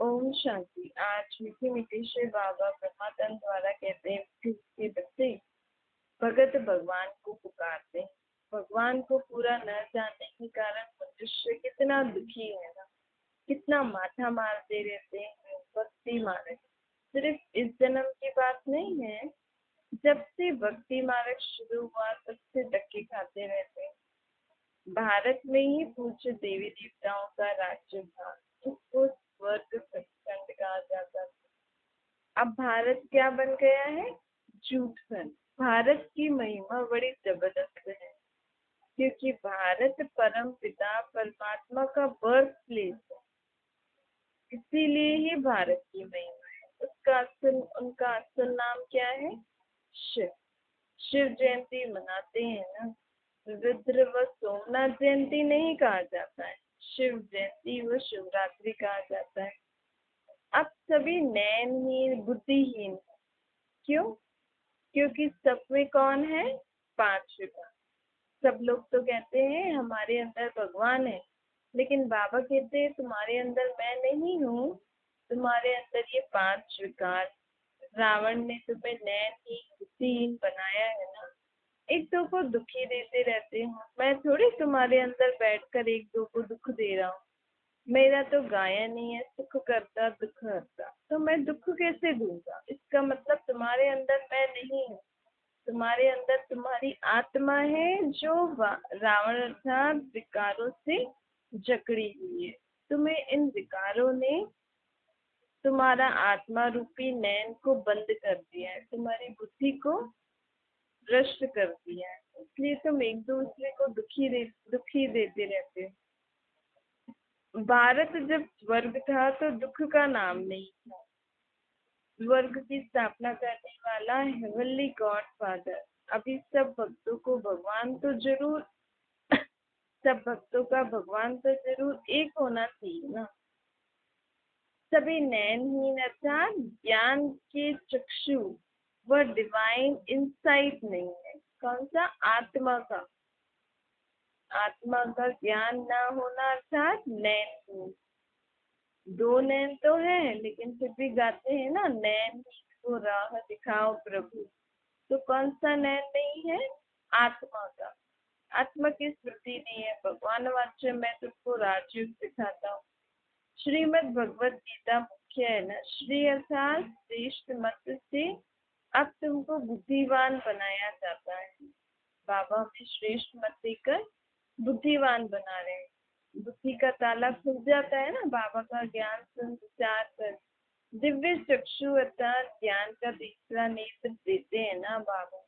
ओम शांति। आज मीठी मीठी श्री बाबा ब्रह्मानंद द्वारा कहते हैं कि बच्चे भगत भगवान को पुकारते हैं। भगवान को पूरा न जानने के कारण मनुष्य कितना दुखी है ना, कितना माथा मारते रहते हैं। भक्ति मार्ग सिर्फ इस जन्म की बात नहीं है, जब से भक्ति मार्ग शुरू हुआ तब से धक्के खाते रहते हैं। भारत में ही पूज्य देवी देवताओं का राज्य था, उसको स्वर्ग सचखंड कहा जाता था। अब भारत क्या बन गया है? झूठ खंड। भारत की महिमा बड़ी जबरदस्त है, क्योंकि भारत परम पिता परमात्मा का बर्थ प्लेस है, इसीलिए ही भारत की महिमा है। उनका असल नाम क्या है? शिव। शिव जयंती मनाते हैं ना, रुद्र व सोमनाथ जयंती नहीं कहा जाता है, शिव जयंती व शिवरात्रि कहा जाता है। अब सभी नयनहीन बुद्धिहीन। क्यों? क्योंकि सब में कौन है? पांच विकार। सब लोग तो कहते हैं हमारे अंदर भगवान है, लेकिन बाबा कहते हैं तुम्हारे अंदर मैं नहीं हूँ, तुम्हारे अंदर ये पांच विकार। रावण ने तुम्हें नयनहीन बुद्धिहीन बनाया है ना, एक दो को दुखी देते रहते हो। मैं थोड़ी तुम्हारे अंदर बैठकर एक दो को दुख दे रहा हूँ। मेरा तो गायन ही है, सुख करता दुख हरता, तो मैं दुख कैसे दूंगा? इसका मतलब तुम्हारे अंदर मैं नहीं हूँ, तुम्हारे अंदर तुम्हारी आत्मा है, जो रावण अर्थात विकारों से जकड़ी हुई है। तुम्हें इन विकारों ने तुम्हारा आत्मा रूपी नयन को बंद कर दिया है, तुम्हारी बुद्धि को भ्रष्ट कर दिया है, इसलिए तुम एक दूसरे को दुखी देते रहते हो। भारत जब स्वर्ग था तो दुख का नाम नहीं था। स्वर्ग की स्थापना करने वाला हेवनली गॉड फादर। अभी सब भक्तों का भगवान तो जरूर एक होना चाहिए ना। सभी नयनहीन अर्थात ज्ञान के चक्षु व डिवाइन इंसाइट नहीं है। कौन सा? आत्मा का ज्ञान ना होना अर्थात नयनहीन। दो नैन तो है, लेकिन फिर भी गाते हैं ना, नैन को राह दिखाओ प्रभु। तो कौन सा नैन नहीं है? आत्मा का। आत्मा की स्मृति नहीं है। भगवान वाच्य मैं तुमको राजयोग सिखाता हूँ। श्रीमद् भगवत गीता मुख्य है ना, श्री अर्थात श्रेष्ठ मत से अब तुमको बुद्धिवान बनाया जाता है। बाबा हमें श्रेष्ठ मत देकर बुद्धिवान बना रहे हैं। बुद्धि का ताला खुल जाता है ना बाबा का ज्ञान सुन विचार कर। दिव्य चक्षु अर्थात ज्ञान का तीसरा नेत्र देते हैं ना बाबा।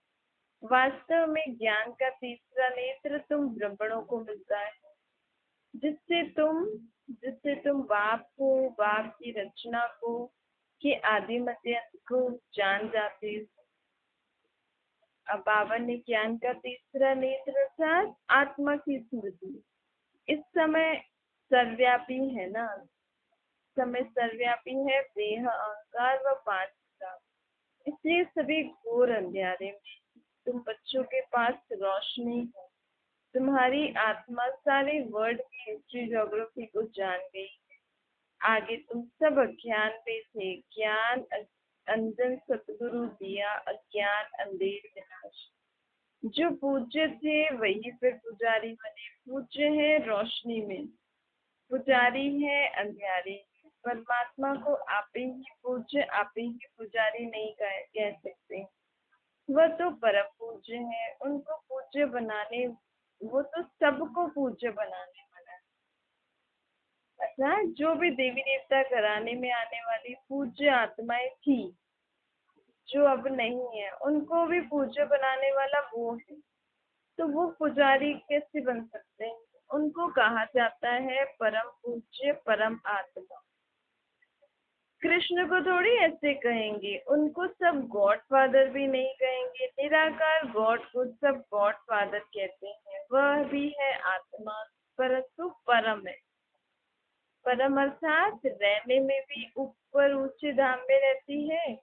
वास्तव में ज्ञान का तीसरा नेत्र तुम ब्राह्मणों को मिलता है, जिससे तुम बाप को, बाप की रचना को, के आदि मध्य को जान जाते हो। अब बाबा ने ज्ञान का तीसरा नेत्र अर्थात आत्मा की स्मृति इस समय सर्वव्यापी है ना। समय सर्वव्यापी है, देह, अहंकार व पांच विकार। इसलिए सभी घोर अंधेरे में तुम बच्चों के पास रोशनी है। तुम्हारी आत्मा सारे वर्ल्ड की हिस्ट्री ज्योग्राफी को जान गई है। आगे तुम सब अज्ञान पे थे, ज्ञान अंजन सतगुरु दिया, अज्ञान अंधेर विनाश। जो पूज्य थे वही फिर पुजारी बने। पूज्य है रोशनी में, पुजारी है अंधियारे। परमात्मा को आप ही पूज्य, आप ही पुजारी नहीं कह सकते। वह तो परम पूज्य है। उनको पूज्य बनाने, वो तो सबको पूज्य बनाने वाला है। अच्छा, जो भी देवी देवता कराने में आने वाली पूज्य आत्माएं थी, जो अब नहीं है, उनको भी पूज्य बनाने वाला वो है। तो वो पुजारी कैसे बन सकते हैं? उनको कहा जाता है परम पूज्य, परम आत्मा। कृष्ण को थोड़ी ऐसे कहेंगे, उनको सब गॉड फादर भी नहीं कहेंगे। निराकार गॉड को सब गॉड फादर कहते हैं। वह भी है आत्मा, परंतु परम है। परम अर्थात रहने में भी ऊपर ऊंचे धाम में रहती है,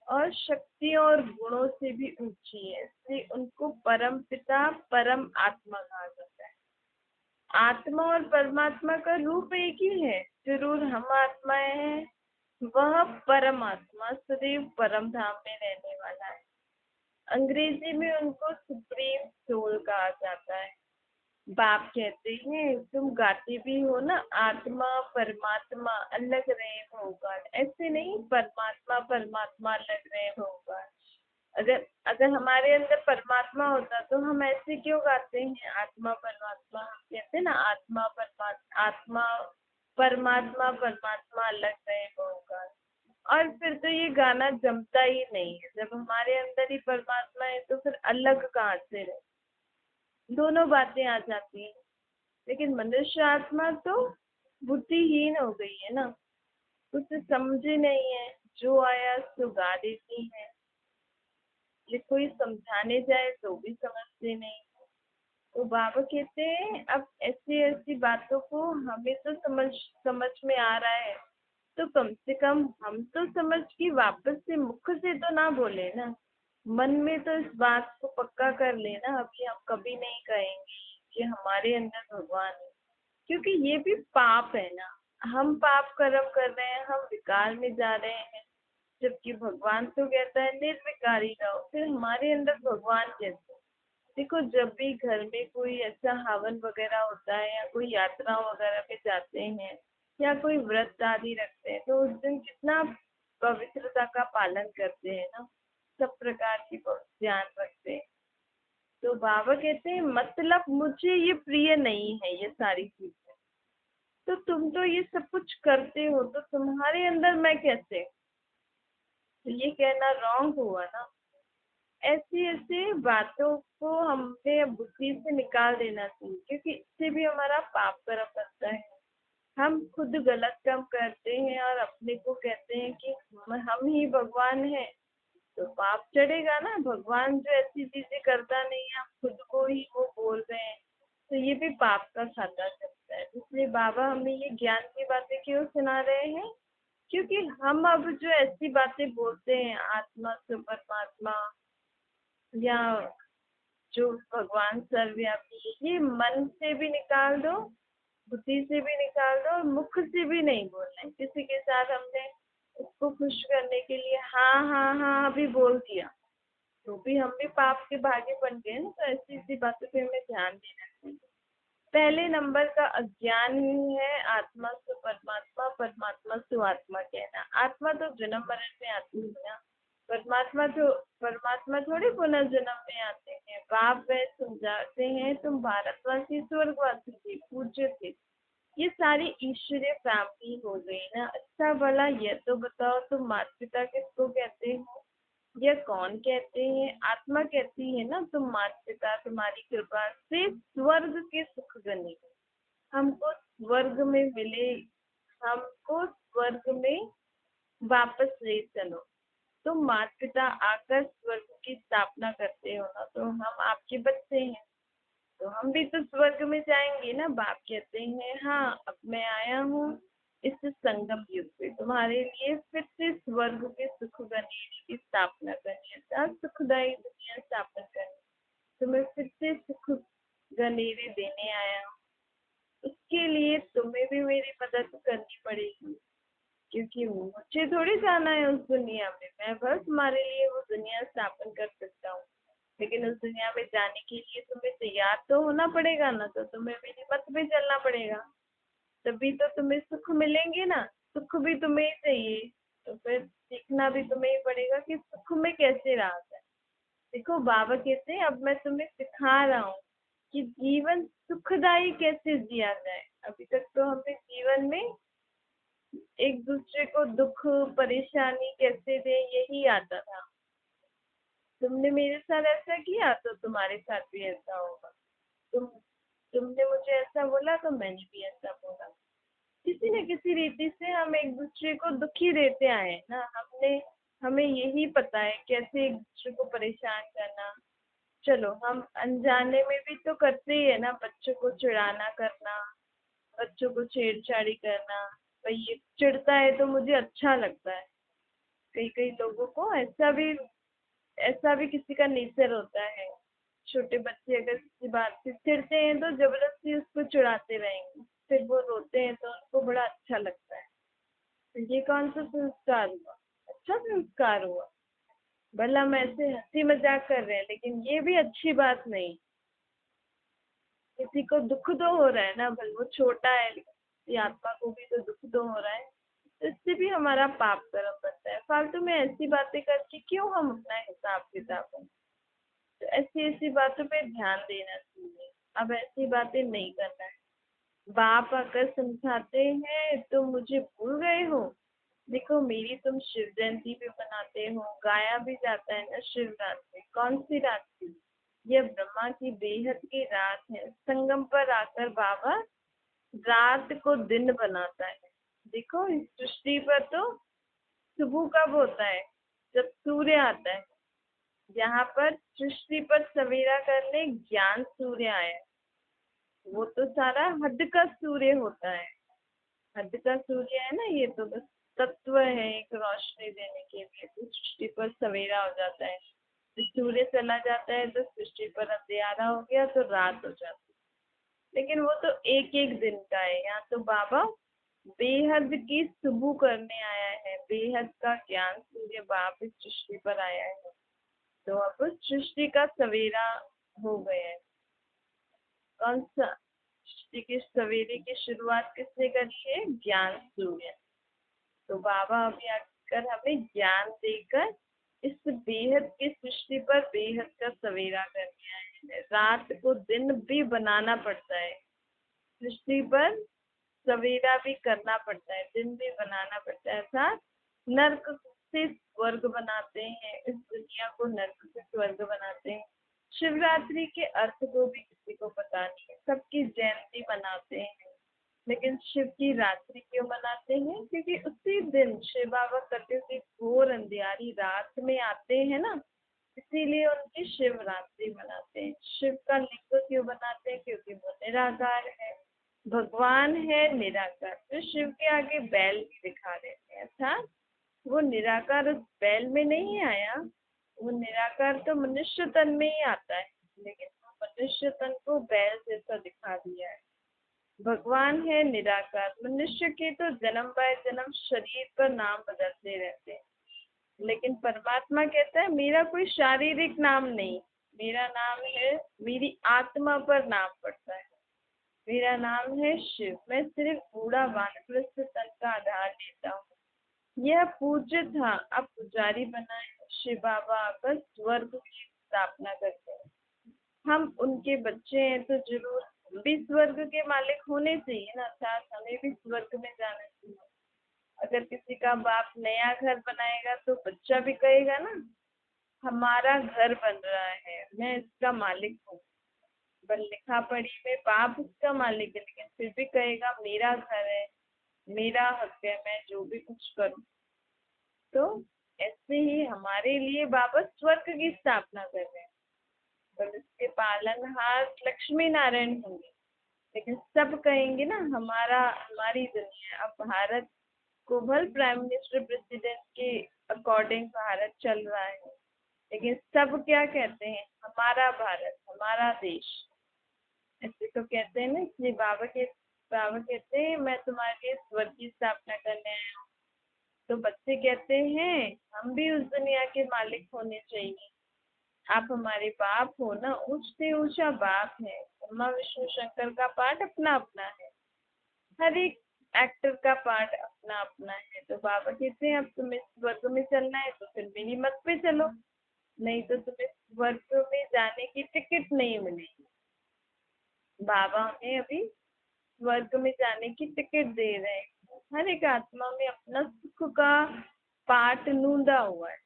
और शक्तियों और गुणों से भी ऊंची है, इसलिए उनको परम पिता, परम आत्मा कहा जाता है। आत्मा और परमात्मा का रूप एक ही है। जरूर हम आत्माएं हैं, वह परमात्मा सदैव परम धाम में रहने वाला है। अंग्रेजी में उनको सुप्रीम सोल कहा जाता है। बाप कहते हैं तुम गाते भी हो ना, आत्मा परमात्मा अलग रहे भगवान, ऐसे नहीं परमात्मा परमात्मा अलग रहे भगवान। अगर अगर हमारे अंदर परमात्मा होता तो हम ऐसे क्यों गाते हैं आत्मा परमात्मा, हम कहते हैं ना आत्मा परमात्मा, आत्मा परमात्मा परमात्मा अलग रहे भगवान। और फिर तो ये गाना जमता ही नहीं है, जब हमारे अंदर ही परमात्मा है तो फिर अलग कहाँ से रहे, दोनों बातें आ जाती हैं। लेकिन मनुष्य आत्मा तो बुद्धिहीन हो गई है ना, उसे समझी नहीं है, जो आया सो गा देती है, ये कोई समझाने जाए तो भी समझते नहीं। तो बाबा कहते हैं अब ऐसी ऐसी बातों को हमें तो समझ समझ में आ रहा है, तो कम से कम हम तो समझ के वापस से मुख से तो ना बोले ना, मन में तो इस बात को पक्का कर लेना अभी हम कभी नहीं कहेंगे कि हमारे अंदर भगवान है। क्योंकि ये भी पाप है ना, हम पाप कर्म कर रहे हैं, हम विकार में जा रहे हैं, जबकि भगवान तो कहता है निर्विकारी रहो, फिर हमारे अंदर भगवान कैसे। देखो जब भी घर में कोई ऐसा हवन वगैरह होता है या कोई यात्रा वगैरह पे जाते हैं या कोई व्रत आदि रखते हैं, तो उस दिन कितना पवित्रता का पालन करते हैं ना, सब प्रकार की ध्यान रखते हैं। तो बाबा कहते हैं मतलब मुझे ये प्रिय नहीं है ये सारी चीजें, तो तुम तो ये सब कुछ करते हो तो तुम्हारे अंदर मैं कैसे, तो ये कहना रॉन्ग हुआ ना। ऐसी ऐसी बातों को हमने बुद्धि से निकाल देना चाहिए, क्योंकि इससे भी हमारा पाप कर्म बनता है। हम खुद गलत काम करते हैं और अपने को कहते हैं कि हम ही भगवान हैं, तो पाप चढ़ेगा ना। भगवान जो ऐसी चीजें करता नहीं है, हम खुद को ही वो बोल रहे हैं, तो ये भी पाप का खाता चलता है। इसलिए बाबा हमें ये ज्ञान की बातें क्यों सुना रहे हैं, क्योंकि हम अब जो ऐसी बातें बोलते हैं आत्मा से परमात्मा या जो भगवान सर्वव्यापी है, ये मन से भी निकाल दो, बुद्धि से भी निकाल दो, और मुख से भी नहीं बोलना है। किसी के साथ हमने उसको खुश करने के लिए हाँ हाँ हाँ अभी बोल दिया, तो भी हम भी पाप के भागी बन गए ना। तो ऐसी ऐसी बातों पे हमें ध्यान देना चाहिए। पहले नंबर का अज्ञान ही है आत्मा से परमात्मा, परमात्मा से आत्मा कहना। आत्मा तो जन्म मरण में आती है ना, परमात्मा थोड़ी पुनर्जन्म में आते हैं। बाप वह समझाते हैं तुम भारतवासी स्वर्गवासी थे, पूज्य थे, ये सारी ईश्वरीय प्राप्ति हो गई ना। अच्छा भला ये तो बताओ तुम माता पिता किसको कहते हो, यह कौन कहते हैं, आत्मा कहती है ना तुम माता पिता तुम्हारी कृपा से स्वर्ग के सुख गने, हमको स्वर्ग में मिले, हमको स्वर्ग में वापस ले चलो। तुम माता पिता आकर स्वर्ग की स्थापना करते हो ना, तो हम आपके बच्चे हैं, तो हम भी तो स्वर्ग में जाएंगे ना। बाप कहते हैं हाँ अब मैं आया हूँ इस संगम युग पे तुम्हारे लिए फिर से स्वर्ग के सुख गणेश की स्थापना करनी है, सुखदायी दुनिया स्थापना करनी, तुम्हें फिर से सुख गनेरे देने आया हूँ। उसके लिए तुम्हें भी मेरी मदद करनी पड़ेगी, क्योंकि मुझे थोड़ी जाना है उस दुनिया में, मैं बस तुम्हारे लिए वो दुनिया स्थापन कर सकता हूँ। लेकिन उस दुनिया में जाने के लिए तुम्हें तैयार तो होना पड़ेगा ना, तो तुम्हें मेरे मत में चलना पड़ेगा, तभी तो तुम्हें सुख मिलेंगे ना। सुख भी तुम्हें ही चाहिए, तो फिर सीखना भी तुम्हें ही पड़ेगा कि सुख में कैसे रहा जाए। देखो बाबा कहते हैं अब मैं तुम्हें सिखा रहा हूँ कि जीवन सुखदायी कैसे जिया जाए। अभी तक तो हमें जीवन में एक दूसरे को दुख परेशानी कैसे दे यही आता था। तुमने मेरे साथ ऐसा किया तो तुम्हारे साथ भी ऐसा होगा, तुम तुमने मुझे ऐसा बोला तो मैंने भी ऐसा बोला। किसी न किसी रीति से हम एक दूसरे को दुखी देते आए हैं ना, हमने हमें यही पता है कैसे एक दूसरे को परेशान करना। चलो हम अनजाने में भी तो करते ही है ना, बच्चों को चिढ़ाना करना, बच्चों को छेड़छाड़ी करना। भाई ये चिढ़ता है तो मुझे अच्छा लगता है। कई कई लोगों को ऐसा भी किसी का नेचर होता है। छोटे बच्चे अगर किसी बात से चिढ़ते हैं तो जबरदस्ती उसको चिढ़ाते रहेंगे, फिर वो रोते हैं तो उनको बड़ा अच्छा लगता है। तो ये कौन सा संस्कार हुआ? अच्छा संस्कार हुआ। भला हम ऐसे हंसी मजाक कर रहे हैं, लेकिन ये भी अच्छी बात नहीं। किसी को दुख तो हो रहा है ना, भले वो छोटा है, लेकिन किसी आत्मा को भी तो दुख तो हो रहा है। तो इससे भी हमारा पाप कर्म बनता है। फालतू में ऐसी बातें करके क्यों हम अपना हिसाब किताब करें? तो ऐसी ऐसी बातों पे ध्यान देना चाहिए। अब ऐसी बातें नहीं करना है। बाप आकर समझाते हैं तो मुझे भूल गए हो। देखो, मेरी तुम शिव जयंती भी मनाते हो, गाया भी जाता है ना शिवरात्रि। कौन सी रात्रि? यह ब्रह्मा की बेहद की रात है। संगम पर आकर बाबा रात को दिन बनाता है। देखो, इस सृष्टि पर तो सुबह कब होता है? जब सूर्य आता है। यहाँ पर सृष्टि पर सवेरा करने ज्ञान सूर्य आया है। वो तो सारा हद का सूर्य होता है। हद का सूर्य है ना, ये तो बस तत्व है एक रोशनी देने के लिए। तो सृष्टि पर सवेरा हो जाता है, तो सूर्य चला जाता है तो सृष्टि पर अंधियारा हो गया तो रात हो जाती है। लेकिन वो तो एक एक दिन का है। यहाँ तो बाबा बेहद की सुबह करने आया है। बेहद का ज्ञान सूर्य बाप इस सृष्टि पर आया है। तो अब सृष्टि का सवेरा हो गया है। कौन सा? सृष्टि के सवेरे की शुरुआत किसने करी है? ज्ञान सूर्य। तो बाबा अभी आकर हमें ज्ञान देकर इस बेहद की सृष्टि पर बेहद का सवेरा करने आए हैं। रात को दिन भी बनाना पड़ता है। सृष्टि पर सवेरा भी करना पड़ता है, दिन भी बनाना पड़ता है। अर्थात नर्क से स्वर्ग बनाते हैं, इस दुनिया को नर्क से स्वर्ग बनाते हैं। शिवरात्रि के अर्थ को भी किसी को पता नहीं है। सबकी जयंती मनाते हैं, लेकिन शिव की रात्रि क्यों मनाते हैं? क्योंकि उसी दिन शिव बाबा कटे हुए घोर अंधियारी रात में आते हैं ना, इसीलिए उनकी शिवरात्रि मनाते हैं। शिव का लिंग क्यों बनाते हैं? क्योंकि वो निराकार है। भगवान है निराकार, तो शिव के आगे बैल भी दिखा देते हैं। अर्थात वो निराकार उस बैल में नहीं आया। वो निराकार तो मनुष्य तन में ही आता है, लेकिन वो मनुष्य तन को बैल जैसा दिखा दिया है। भगवान है निराकार। मनुष्य के तो जन्म बाय जन्म शरीर पर नाम बदलते रहते हैं, लेकिन परमात्मा कहता है मेरा कोई शारीरिक नाम नहीं, मेरा नाम है, मेरी आत्मा पर नाम पड़ता है। मेरा नाम है शिव। मैं सिर्फ बूढ़ा वानप्रस्थ तन का आधार लेता हूँ। यह पूज्य था, अब पुजारी बनाए। शिव बाबा आकर स्वर्ग की स्थापना करते हैं। हम उनके बच्चे हैं तो जरूर भी स्वर्ग के मालिक होने चाहिए ना। अर्थात हमें भी स्वर्ग में जाना चाहिए। अगर किसी का बाप नया घर बनाएगा तो बच्चा भी कहेगा ना, हमारा घर बन रहा है, मैं इसका मालिक हूँ। पर लिखा पढ़ी में बाप उसका मालिक है, लेकिन फिर भी कहेगा मेरा घर है, मेरा हक है, मैं जो भी कुछ करूँ। तो ऐसे ही हमारे लिए बाबा स्वर्ग की स्थापना कर रहे हैं। पर इसके पालनहार लक्ष्मी नारायण होंगे। लेकिन सब कहेंगे ना हमारा, हमारी दुनिया। अब भारत को भल प्राइम मिनिस्टर प्रेसिडेंट के अकॉर्डिंग भारत चल रहा है, लेकिन सब क्या कहते हैं? हमारा भारत, हमारा देश। ऐसे तो कहते हैं ना। इसलिए बाबा कहते हैं मैं तुम्हारे लिए स्वर्ग की स्थापना करने आया हूँ। तो बच्चे कहते हैं हम भी उस दुनिया के मालिक होने चाहिए। आप हमारे बाप हो ना, ऊंच से ऊंचा बाप है। ब्रह्मा विष्णु शंकर का पार्ट अपना अपना है। हर एक एक्टर का पार्ट अपना अपना है। तो बाबा कहते हैं अब तुम्हें स्वर्ग में चलना है तो फिर मेरी मत पे चलो, नहीं तो तुम्हें स्वर्ग में जाने की टिकट नहीं मिलेगी। बाबा हमें अभी स्वर्ग में जाने की टिकट दे रहे हैं। हर एक आत्मा में अपना सुख का पार्ट नूंदा हुआ है।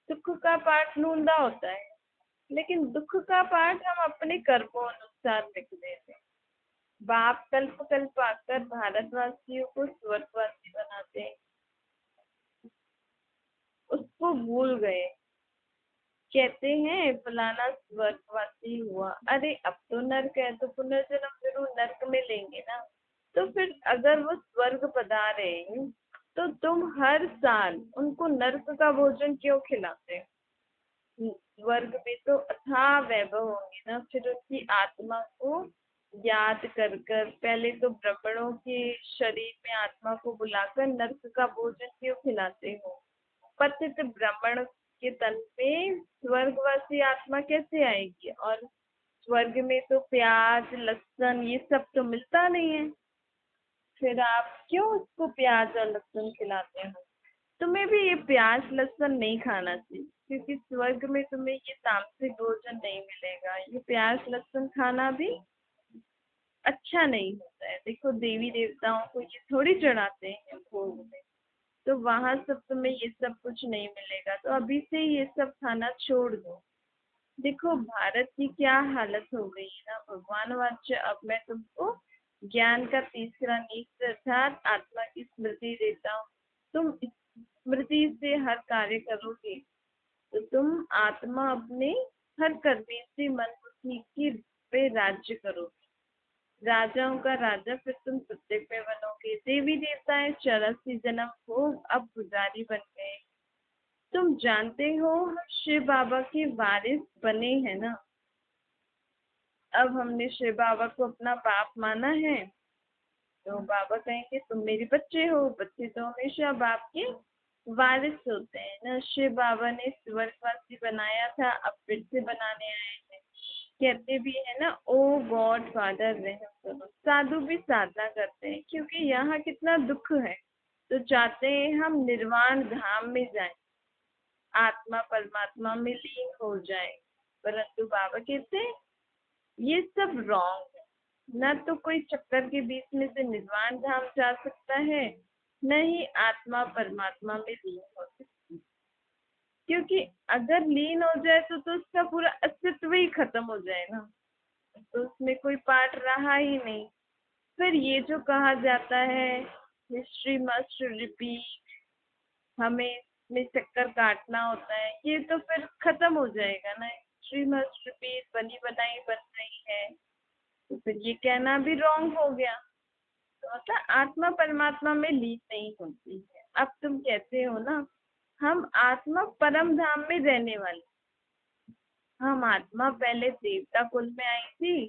सुख का पार्ट नूंदा होता है, लेकिन दुख का पार्ट हम अपने कर्मों अनुसार लिख देते हैं। बाप कल्प कल्प आकर भारतवासियों को स्वर्गवासी बनाते हैं, उसको भूल गए। कहते हैं फलाना स्वर्गवासी हुआ, अरे अब तो नर्क है तो पुनर्जन्म जरूर नर्क में लेंगे ना। तो फिर अगर वो स्वर्ग पधारे तो तुम हर साल उनको नर्क का भोजन क्यों खिलाते हो? स्वर्ग में तो अथाह वैभव होंगे ना, फिर उनकी आत्मा को याद कर कर पहले तो ब्राह्मणों के शरीर में आत्मा को बुलाकर नर्क का भोजन क्यों खिलाते हो? पतित ब्राह्मण के तन में स्वर्गवासी आत्मा कैसे आएगी? और स्वर्ग में तो प्याज लहसुन ये सब तो मिलता नहीं है, फिर आप क्यों उसको प्याज और लहसुन खिलाते हो? तुम्हें भी ये प्याज लहसुन नहीं खाना चाहिए, क्योंकि स्वर्ग में तुम्हें ये तामसिक भोजन नहीं मिलेगा। ये प्याज लहसुन खाना भी अच्छा नहीं होता है। देखो देवी देवताओं को ये थोड़ी चढ़ाते हैं भोग में, तो वहां सब तुम्हें ये सब कुछ नहीं मिलेगा, तो अभी से ये सब खाना छोड़ दो। देखो भारत की क्या हालत हो गई है ना, भगवान वाच्य। अब मैं तुमको ज्ञान का तीसरा नेत्र अर्थात आत्मा की स्मृति देता हूँ। तुम इस स्मृति से हर कार्य करोगे तो तुम आत्मा अपने हर कर्में से मन बुद्धि की पे राज्य करोगे, राजाओं का राजा फिर तुम सत्युग में बनोगे। देवी देवताएं 84 जन्म हो अब पुजारी बन गए। तुम जानते हो हम शिव बाबा के वारिस बने हैं ना। अब हमने शिव बाबा को अपना बाप माना है, तो बाबा कहेंगे तुम मेरे बच्चे हो। बच्चे तो हमेशा बाप के वारिस होते हैं ना। शिव बाबा ने स्वर्गवासी बनाया था, अब फिर से बनाने आए हैं। कहते भी है ना, ओ गॉड फादर रहम करो। साधु भी साधना करते हैं क्योंकि यहाँ कितना दुख है, तो चाहते हैं हम निर्वाण धाम में जाएं, आत्मा परमात्मा में लीन हो जाए। परंतु बाबा कहते हैं ये सब रॉन्ग है। न तो कोई चक्कर के बीच में से निर्वाण धाम जा सकता है, न ही आत्मा परमात्मा में लीन हो सकती। क्योंकि अगर लीन हो जाए तो उसका पूरा अस्तित्व ही खत्म हो जाए ना, तो उसमें कोई पार्ट रहा ही नहीं। फिर ये जो कहा जाता है हिस्ट्री मस्ट रिपीट, हमें इसमें चक्कर काटना होता है, ये तो फिर खत्म हो जाएगा ना। हिस्ट्री मस्ट रिपीट, बनी बनाई बन रही है, तो फिर ये कहना भी रॉन्ग हो गया। तो मतलब आत्मा परमात्मा में लीन नहीं होती है। अब तुम कहते हो ना हम आत्मा परम धाम में रहने वाले। हम आत्मा पहले देवता कुल में आई थी,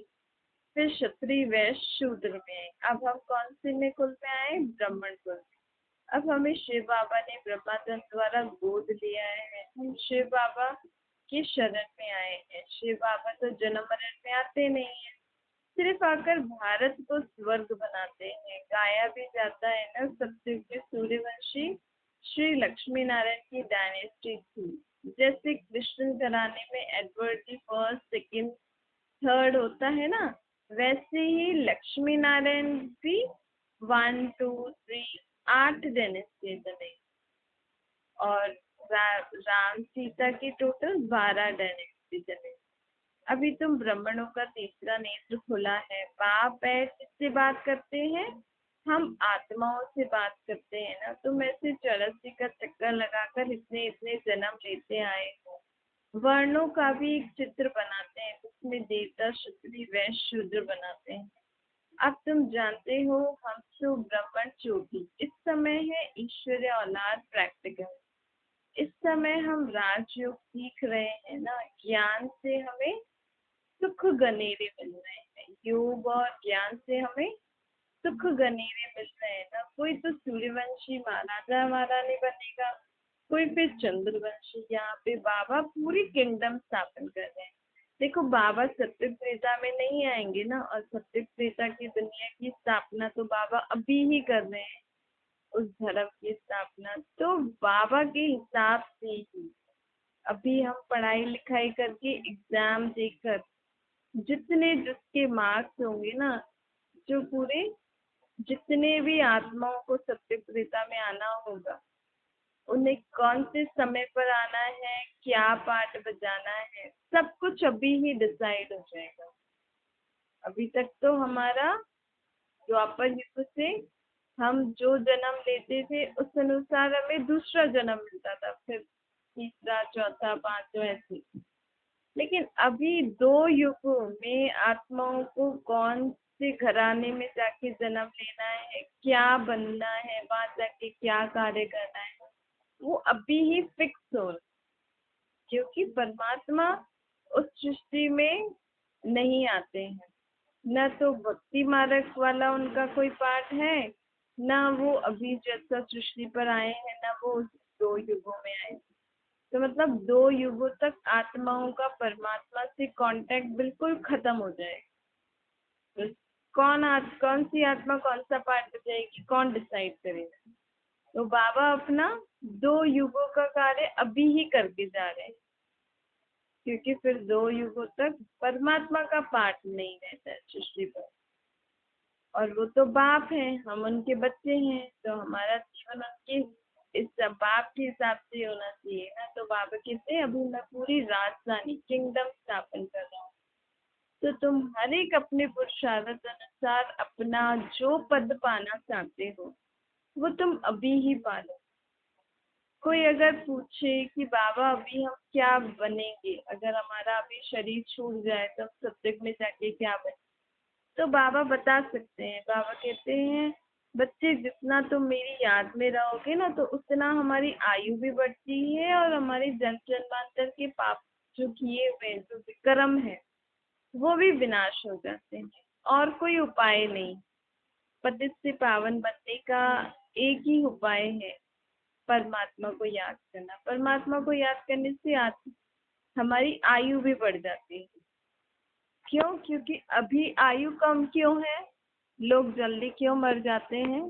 फिर क्षत्रिय वैश्य शूद्र में आई, अब हम कौन से में कुल में आए? ब्राह्मण कुल में। अब हमें शिव बाबा ने ब्रह्मादन द्वारा गोद लिया है, हम शिव बाबा की शरण में आए हैं। शिव बाबा तो जन्म मरण में आते नहीं है, सिर्फ आकर भारत को स्वर्ग बनाते हैं। गाया भी जाता है ना, सतयुग में सूर्यवंशी श्री लक्ष्मी नारायण की डायनेस्टी थी। जैसे कृष्ण घराने में Edward the first second third होता है ना, वैसे ही लक्ष्मी नारायण भी 1 2 3 8 डायनेस्टी बने, और राम सीता की टोटल 12 डायनेस्टी बने। अभी तुम ब्राह्मणों का तीसरा नेत्र खुला है। बाप है जिससे बात करते हैं, हम आत्माओं से बात करते हैं ना। तुम ऐसे 84 का चक्कर लगाकर इतने इतने जन्म लेते आए हो। वर्णों का भी एक चित्र बनाते हैं, जिसमें देवता क्षत्रिय वैश्य शूद्र बनाते हैं। अब तुम जानते हो हम तो ब्राह्मण चोटी। इस समय है ईश्वरीय औलाद प्रैक्टिकल। इस समय हम राजयोग सीख रहे हैं ना, ज्ञान से हमें सुख गनेरे मिल रहे हैं। योग और ज्ञान से हमें सुख गनेरे मिल रहे हैं ना। कोई तो सूर्यवंशी महाराजा महारानी बनेगा, कोई फिर चंद्रवंशी। यहाँ पे बाबा पूरी किंगडम स्थापन कर रहे हैं। देखो बाबा सत्युग त्रेता में नहीं आएंगे ना, और सत्युग त्रेता की दुनिया की स्थापना तो बाबा अभी ही कर रहे हैं, उस धर्म की स्थापना तो बाबा के हिसाब से ही। अभी हम पढ़ाई लिखाई करके एग्जाम देकर जितने जिसके मार्क्स होंगे ना, जो पूरे जितने भी आत्माओं को सत्यप्रियता में आना होगा, उन्हें कौन से समय पर आना है, क्या पाठ बजाना है, सब कुछ अभी ही डिसाइड हो जाएगा। अभी तक तो हमारा द्वापर युग से हम जो जन्म लेते थे उस अनुसार हमें दूसरा जन्म मिलता था, फिर तीसरा चौथा पांचवा ऐसे। लेकिन अभी 2 युगों में आत्माओं को कौन से घराने में जाके जन्म लेना है, क्या बनना है, वहां जाके क्या कार्य करना है, वो अभी ही फिक्स हो। क्योंकि परमात्मा उस सृष्टि में नहीं आते हैं, न तो भक्ति मार्ग वाला उनका कोई पाठ है, ना वो अभी जैसा सृष्टि पर आए हैं, ना वो उस 2 युगों में आए। तो मतलब 2 युगों तक आत्माओं का परमात्मा से कांटेक्ट बिल्कुल खत्म हो जाएगा। तो कौन सी आत्मा कौन सा पाठ बजाएगी, कौन डिसाइड करेगा? तो बाबा अपना 2 युगों का कार्य अभी ही करके जा रहे हैं, क्योंकि फिर 2 युगों तक परमात्मा का पाठ नहीं रहता है सृष्टि पर। और वो तो बाप हैं, हम उनके बच्चे हैं, तो हमारा जीवन उनके इस बाप के हिसाब से होना चाहिए ना। तो बाबा कहते हैं अभी मैं पूरी राजधानी किंगडम स्थापन कर रहा हूँ, तो तुम हर एक अपने पुरुषार्थ अनुसार अपना जो पद पाना चाहते हो वो तुम अभी ही पालो। कोई अगर पूछे कि बाबा अभी हम क्या बनेंगे, अगर हमारा अभी शरीर छूट जाए तो हम सत्युग में जाके क्या बने, तो बाबा बता सकते हैं। बाबा कहते हैं बच्चे जितना तुम मेरी याद में रहोगे ना, तो उतना हमारी आयु भी बढ़ती है और हमारे जन्म जन्मांतर के पाप जो किए हुए जो विक्रम है वो भी विनाश हो जाते हैं। और कोई उपाय नहीं, पतित से पावन बनने का एक ही उपाय है, परमात्मा को याद करना। परमात्मा को याद करने से हमारी आयु भी बढ़ जाती है। क्यों? क्योंकि अभी आयु कम क्यों है, लोग जल्दी क्यों मर जाते हैं?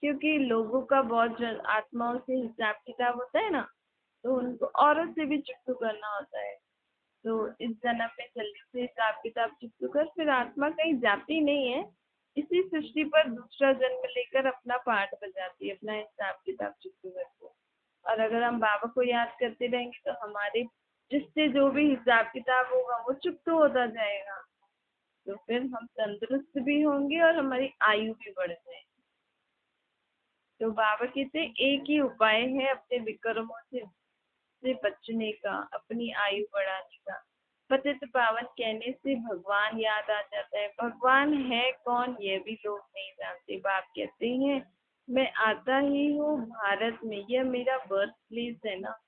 क्योंकि लोगों का बहुत आत्माओं से हिसाब किताब होता है ना, तो उनको औरों से भी चुकता करना होता है। तो इस जन्म में जल्दी से हिसाब किताब चुकता कर, फिर आत्मा कहीं जाती नहीं है, इसी सृष्टि पर दूसरा जन्म लेकर अपना पाठ बजाती है, अपना हिसाब किताब चुकता करके। और अगर हम बाबा को याद करते रहेंगे तो हमारे जिससे जो भी हिसाब किताब होगा वो चुकता होता जाएगा। तो फिर हम तंदुरुस्त भी होंगे और हमारी आयु भी बढ़ जाएगी। तो बाबा कहते एक ही उपाय है अपने विक्रमों से बचने का, अपनी आयु बढ़ाने का। पतित पावन कहने से भगवान याद आ जाता है। भगवान है कौन ये भी लोग नहीं जानते। बाप कहते हैं मैं आता ही हूँ भारत में, यह मेरा बर्थ प्लेस है ना।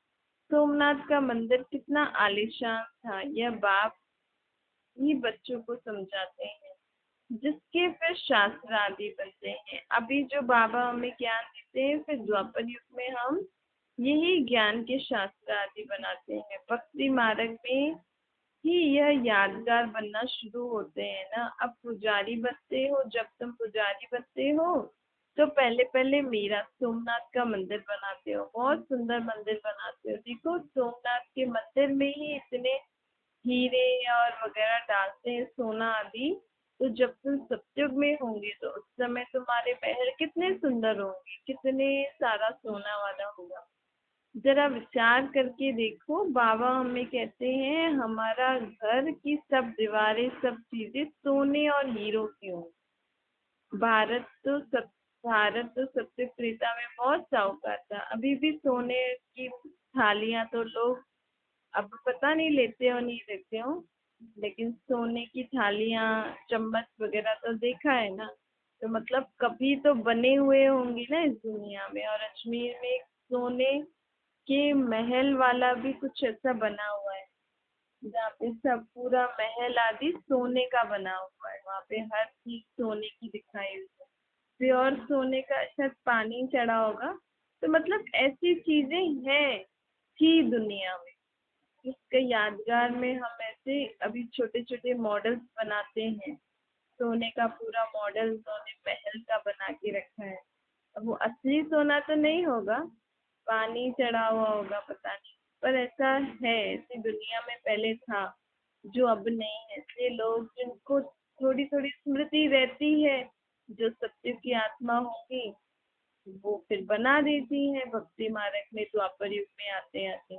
सोमनाथ का मंदिर कितना आलीशान था, यह बाप ही बच्चों को समझाते हैं, जिसके फिर शास्त्र आदि बनते हैं। अभी जो बाबा हमें ज्ञान देते हैं, फिर द्वापर युग में हम यही ज्ञान के शास्त्र आदि बनाते हैं। भक्ति मार्ग में ही यह यादगार बनना शुरू होते हैं ना। अब पुजारी बनते हो, जब तुम पुजारी बनते हो तो पहले पहले मेरा सोमनाथ का मंदिर बनाते हो, बहुत सुंदर मंदिर बनाते हो। देखो सोमनाथ के मंदिर में ही इतने हीरे और वगैरह डालते हैं, सोना आदि। तो जब तुम सतयुग में होंगे तो उस समय तुम्हारे महल कितने सुंदर होंगे, कितने सारा सोना वाला होगा। जरा विचार करके देखो। बाबा हमें कहते हैं हमारा घर की सब दीवारें, सब चीजें सोने और हीरो की हों। भारत तो सब भारत तो सत्य त्रेता में बहुत साहूकार था। अभी भी सोने की थालियां तो लोग अब पता नहीं लेते हो नहीं लेते हो, लेकिन सोने की थालियां चम्मच वगैरह तो देखा है ना। तो मतलब कभी तो बने हुए होंगे ना इस दुनिया में। और अजमेर में एक सोने के महल वाला भी कुछ ऐसा बना हुआ है, जहाँ पे सब पूरा महल आदि सोने का बना हुआ है। वहाँ पे हर चीज सोने की दिखाई हुई है, प्योर सोने का शायद पानी चढ़ा होगा। तो मतलब ऐसी चीजें हैं थी दुनिया में, इसके यादगार में हम ऐसे अभी छोटे छोटे मॉडल्स बनाते हैं। सोने का पूरा मॉडल उन्होंने महल का बना के रखा है। अब वो असली सोना तो नहीं होगा, पानी चढ़ा हुआ होगा पता नहीं, पर ऐसा है, ऐसी दुनिया में पहले था जो अब नहीं है। इसलिए लोग जिनको थोड़ी थोड़ी स्मृति रहती है, जो सत्य की आत्मा होगी, वो फिर बना देती है भक्ति मार्ग में द्वापर युग में आते आते।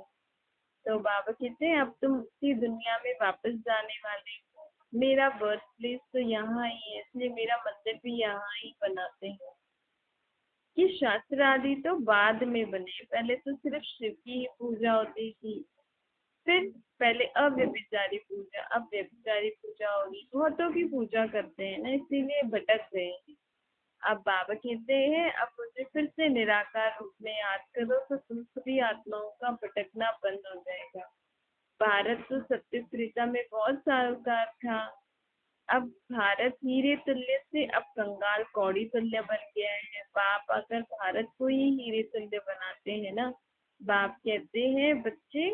तो बाबा कहते हैं अब तुम उसी दुनिया में वापस जाने वाले हो। मेरा बर्थ प्लेस तो यहाँ ही है, इसलिए मेरा मंदिर भी यहाँ ही बनाते हैं। ये शास्त्र आदि तो बाद में बने, पहले तो सिर्फ शिव की ही पूजा होती थी। फिर पहले अव्यभिचारी पूजा, अब व्यभिचारी पूजा होगी। बहुतों की पूजा करते हैं ना, इसीलिए भटक गए हैं। अब बाबा कहते हैं अब मुझे फिर से निराकार रूप में याद करो, तो तुम सभी आत्माओं का भटकना बंद हो जाएगा। भारत तो सत्य त्रेता में बहुत साहूकार था, अब भारत हीरे तुल्य से अब कंगाल कौड़ी तुल्य बन गया है। बाप आकर भारत को ही हीरे तुल्य बनाते हैं ना। बाप कहते हैं बच्चे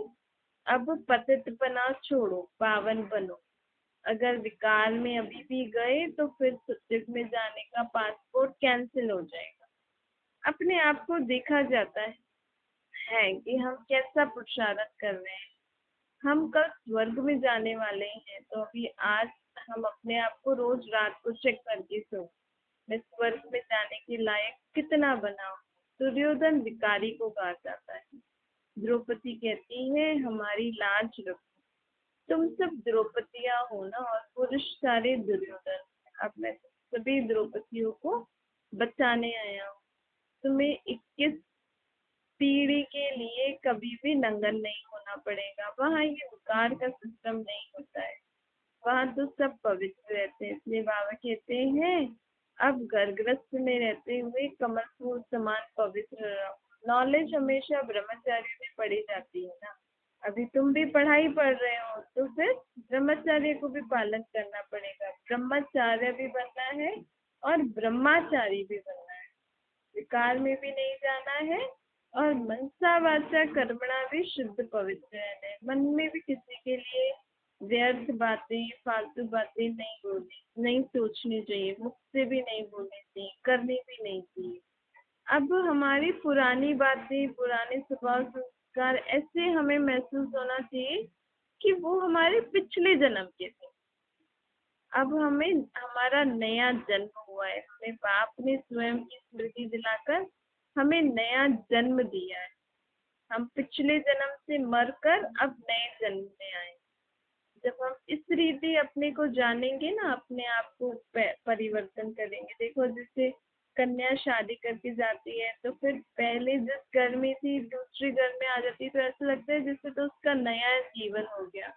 अब पतितपना छोड़ो, पावन बनो। अगर विकार में अभी भी गए तो फिर सतयुग में जाने का पासपोर्ट कैंसिल हो जाएगा। अपने आप को देखा जाता है कि हम कैसा पुरुषार्थ कर रहे हैं। हम कल स्वर्ग में जाने वाले हैं, तो अभी आज हम अपने आप को रोज रात को चेक करके सो, मैं स्वर्ग में जाने के लायक कितना बना हूँ। दुर्योधन विकारी को कहा जाता है। द्रौपदी कहती है हमारी लाज रखो। तुम सब द्रौपदियां हो ना, और पुरुष सारे दुर्योधन। अब मैं सभी द्रौपदियों को बचाने आया हूँ। तुम्हें 21 पीढ़ी के लिए कभी भी नंगन नहीं होना पड़ेगा। वहाँ ये विकार का सिस्टम नहीं होता है। वहाँ तो सब पवित्र रहते हैं। इसलिए बाबा कहते हैं अब गर्भगृह में रहते हुए कमल फूल समान पवित्र रहो। नॉलेज हमेशा ब्रह्मचारी में पढ़ी जाती है ना। अभी तुम भी पढ़ाई पढ़ रहे हो, तो फिर ब्रह्मचार्य को भी पालन करना पड़ेगा। ब्रह्मचार्य भी बनना है और ब्रह्मचारी भी बनना है। विकार में भी नहीं जाना है और मनसा वाचा कर्मणा भी शुद्ध पवित्र रहना है। मन में भी किसी के लिए व्यर्थ बातें, फालतू बातें नहीं बोलनी, नहीं सोचनी चाहिए। मुख से भी नहीं बोलनी चाहिए, करनी भी नहीं चाहिए। अब हमारी पुरानी बातें, पुराने स्वभाव संस्कार ऐसे हमें महसूस होना चाहिए कि वो हमारे पिछले जन्म के थे। अब हमें हमारा नया जन्म हुआ है। हमें बाप ने स्वयं की स्मृति दिलाकर हमें नया जन्म दिया है। हम पिछले जन्म से मरकर अब नए जन्म में आए। जब हम इस रीति अपने को जानेंगे ना, अपने आप को परिवर्तन करेंगे। देखो जैसे कन्या शादी करके जाती है, तो फिर पहले जिस घर में थी दूसरे घर में आ जाती है, तो ऐसा लगता है जैसे तो उसका नया जीवन हो गया।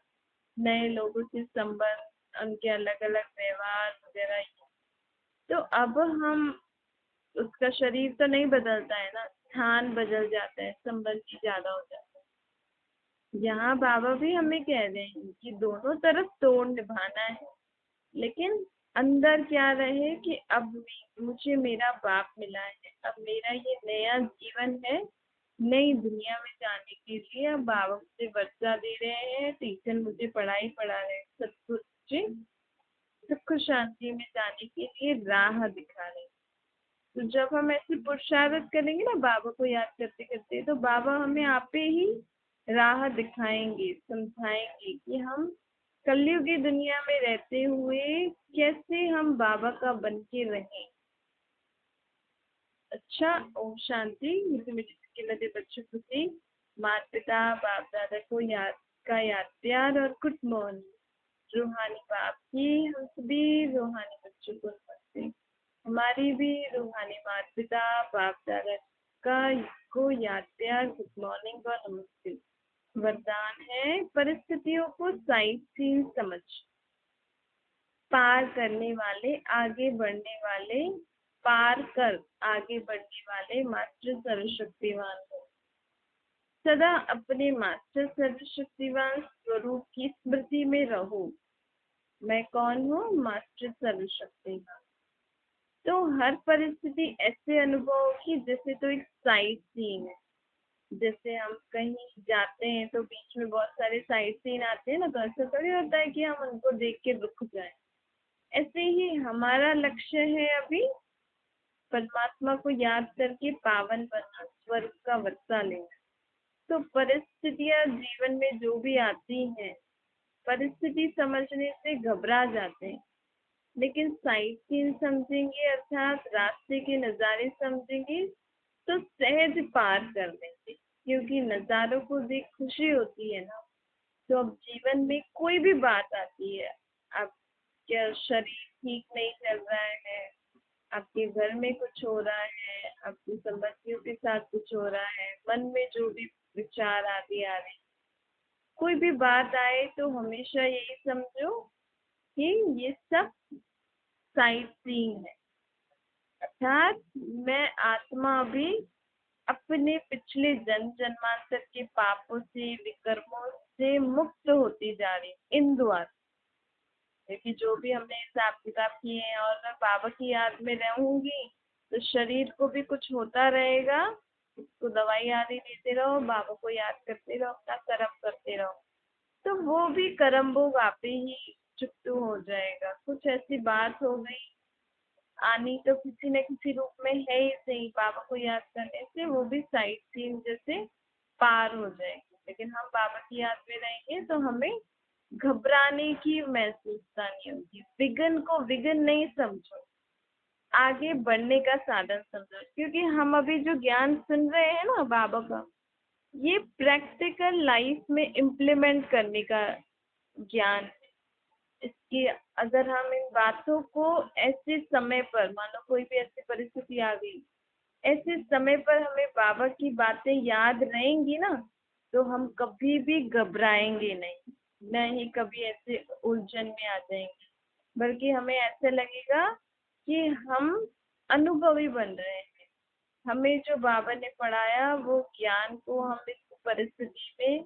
नए लोगों से संबंध, उनके अलग अलग व्यवहार वगैरह। तो अब हम, उसका शरीर तो नहीं बदलता है ना, स्थान बदल जाता है, संबंध ही ज्यादा हो जाता है। यहाँ बाबा भी हमें कह रहे हैं कि दोनों तरफ तोड़ निभाना है, लेकिन अंदर क्या रहे कि अब मुझे मेरा बाप मिला है, अब मेरा ये नया जीवन है। नई दुनिया में जाने के लिए अब बाबा मुझे वर्षा दे रहे हैं, टीचर मुझे पढ़ाई पढ़ा रहे हैं, सब कुछ मुझे सुख शांति में जाने के लिए राह दिखा रहे हैं। तो जब हम ऐसे पुरुषार्थ करेंगे ना बाबा को याद करते करते, तो बाबा हमें आपे ही राह दिखाएंगे, समझाएंगे कि हम कलयुगी दुनिया में रहते हुए कैसे हम बाबा का बन के रहें। अच्छा, ओम शांति। मीठे मीठे के लगे बच्चों को से माता पिता बाप दादा को याद प्यार और गुड मॉर्निंग। रूहानी बाप की हम सभी रूहानी बच्चों को नमस्ते। हमारी भी रूहानी माता पिता बाप दादा का को याद प्यार, गुड मॉर्निंग और नमस्ते। वरदान है परिस्थितियों को साइड सीन समझ, पार करने वाले, आगे बढ़ने वाले, पार कर आगे बढ़ने वाले मास्टर सर्वशक्तिवान हो। सदा अपने मास्टर सर्वशक्तिवान स्वरूप की स्मृति में रहो। मैं कौन हूँ? मास्टर सर्वशक्तिवान। तो हर परिस्थिति ऐसे अनुभव होगी जैसे तो एक साइड सीन है। जैसे हम कहीं जाते हैं तो बीच में बहुत सारे साइड सीन आते हैं ना, तो ऐसा थोड़ी होता है कि हम उनको देख के रुक जाएं। ऐसे ही हमारा लक्ष्य है अभी परमात्मा को याद करके पावन बनना, स्वर्ग का वर्षा लेना। तो परिस्थितियां जीवन में जो भी आती हैं, परिस्थिति समझने से घबरा जाते हैं, लेकिन साइड सीन समझेंगे अर्थात रास्ते के नज़ारे समझेंगे तो सहज पार कर लेंगे। क्योंकि नज़ारों को देख खुशी होती है ना। तो अब जीवन में कोई भी बात आती है, अब क्या शरीर ठीक नहीं चल रहा है, आपके घर में कुछ हो रहा है, आपकी संबंधियों के साथ कुछ हो रहा है, मन में जो भी विचार आदि आ रहे हैं, कोई भी बात आए तो हमेशा यही समझो कि ये सब साइड सीन है। अर्थात मैं आत्मा भी अपने पिछले जन्म जन्मांतर के पापों से, विकर्मों से मुक्त होती जा रही इन द्वार। क्योंकि जो भी हमने हिसाब किताब किए हैं, और मैं बाबा की याद में रहूंगी तो शरीर को भी कुछ होता रहेगा, उसको दवाई आदि देते रहो, बाबा को याद करते रहो, अपना कर्म करते रहो, तो वो भी कर्म भोग आपे ही चुकतू हो जाएगा। कुछ ऐसी बात हो गई, आनी तो किसी न किसी रूप में है ही सही, बाबा को याद करने से वो भी साइड सीन जैसे पार हो जाएगी। लेकिन हम बाबा की याद में रहेंगे तो हमें घबराने की महसूसता नहीं होगी। विघ्न को विघ्न नहीं समझो, आगे बढ़ने का साधन समझो। क्योंकि हम अभी जो ज्ञान सुन रहे हैं ना बाबा का, ये प्रैक्टिकल लाइफ में इम्प्लीमेंट करने का ज्ञान है। इसकी अगर हम इन बातों को ऐसे समय पर, मानो कोई भी ऐसी परिस्थिति आ गई, ऐसे समय पर हमें बाबा की बातें याद रहेंगी ना, तो हम कभी भी घबराएंगे नहीं, न ही कभी ऐसे उलझन में आ जाएंगे, बल्कि हमें ऐसा लगेगा कि हम अनुभवी बन रहे हैं। हमें जो बाबा ने पढ़ाया वो ज्ञान को हम इस परिस्थिति में,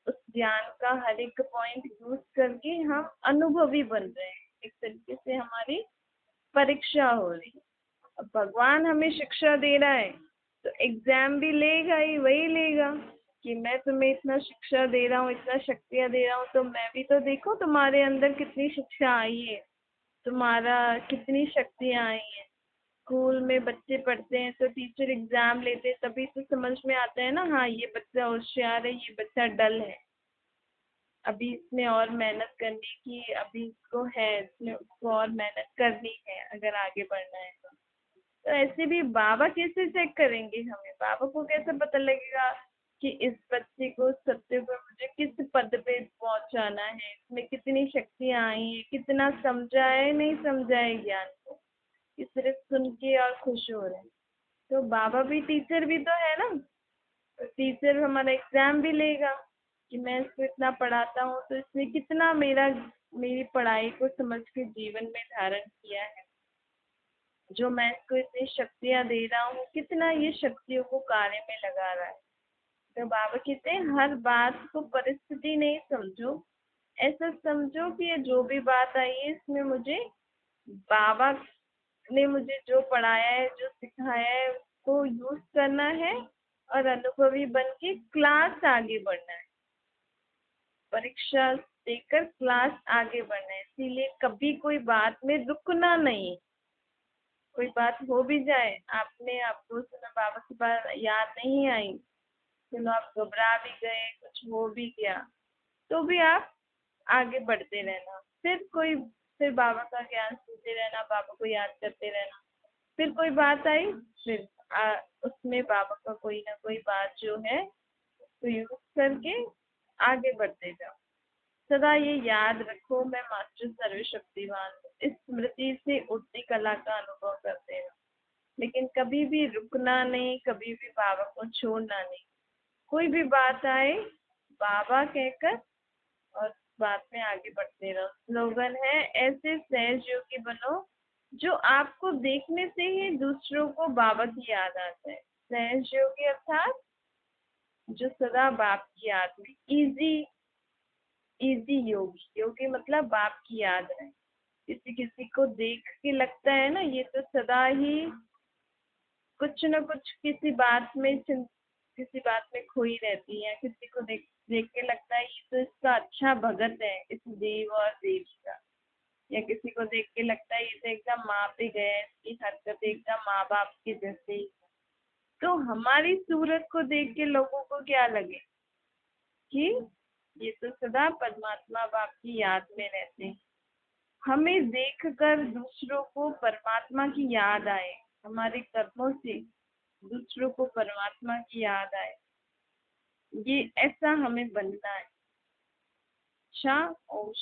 उस ज्ञान का हर एक पॉइंट यूज करके हम अनुभवी बन रहे हैं। एक तरीके से हमारी परीक्षा हो रही है। अब भगवान हमें शिक्षा दे रहा है तो एग्जाम भी लेगा ही, वही लेगा कि मैं तुम्हें इतना शिक्षा दे रहा हूँ, इतना शक्तियाँ दे रहा हूँ, तो मैं भी तो देखो तुम्हारे अंदर कितनी शिक्षा आई है, तुम्हारा कितनी शक्तियाँ आई हैं। स्कूल में बच्चे पढ़ते हैं तो टीचर एग्जाम लेते हैं, तभी तो समझ में आता है ना, हाँ ये बच्चा होशियार है, ये बच्चा डल है, अभी इसमें और मेहनत करने की, अभी इसको है, इसमें उसको और मेहनत करनी है अगर आगे बढ़ना है तो ऐसे भी बाबा कैसे चेक करेंगे हमें? बाबा को कैसे पता लगेगा कि इस बच्चे को सत्य पर मुझे किस पद पे पहुंचाना है, इसमें कितनी शक्तियां आई हैं, कितना समझा है नहीं समझा है ज्ञान को, कि सिर्फ सुन के और खुश हो रहे हैं। तो बाबा भी टीचर भी तो है ना, तो टीचर हमारा एग्जाम भी लेगा कि मैं इसको इतना पढ़ाता हूँ तो इसने कितना मेरी पढ़ाई को समझ के जीवन में धारण किया है, जो मैं इसको इतनी शक्तियाँ दे रहा हूँ कितना ये शक्तियों को कार्य में लगा रहा है। तो बाबा कहते हैं हर बात को परिस्थिति नहीं समझो, ऐसा समझो कि ये जो भी बात आई है इसमें मुझे बाबा ने मुझे जो पढ़ाया है, जो सिखाया है, उसको यूज करना है और अनुभवी बन के क्लास आगे बढ़ना है, परीक्षा देकर क्लास आगे बढ़ना है। इसीलिए कभी कोई बात में रुकना नहीं। कोई बात हो भी जाए, आपको सुना बाबा की बात याद नहीं आई, चलो आप घबरा भी गए, कुछ हो भी गया, तो भी आप आगे बढ़ते रहना। फिर बाबा का ज्ञान सुनते रहना, बाबा को याद करते रहना। फिर कोई बात आई, फिर उसमें बाबा का कोई ना कोई बात जो है उसको यूज करके आगे बढ़ते जाओ। सदा ये याद रखो, मैं मास्टर सर्वशक्तिवान हूँ, इस स्मृति से उठती कला का अनुभव करते रहो। लेकिन कभी भी रुकना नहीं, कभी भी बाबा को छोड़ना नहीं। कोई भी बात आए बाबा कहकर और बात में आगे बढ़ते रहो। स्लोगन है, ऐसे सहज योगी बनो जो आपको देखने से ही दूसरों को बाबा की याद आ जाए। सहज योगी अर्थात जो सदा बाप की याद में, इजी इजी योगी, योगी मतलब बाप की याद रहे। किसी किसी को देख के लगता है ना ये तो सदा ही कुछ न कुछ किसी बात में खोई रहती है, किसी को देख देख के लगता है ये तो इसका अच्छा भगत है, इस देव और देवी का, या किसी को देख के लगता है ये तो एकदम माँ पे गया है, इसकी हरकत एकदम माँ बाप की जैसे ही। तो हमारी सूरत को देख के लोगों को क्या लगे कि ये तो सदा परमात्मा बाप की याद में रहते हैं। हमें देखकर दूसरों को परमात्मा की याद आए, हमारे कर्मों से दूसरों को परमात्मा की याद आए, ये ऐसा हमें बनना है। अच्छा, ओम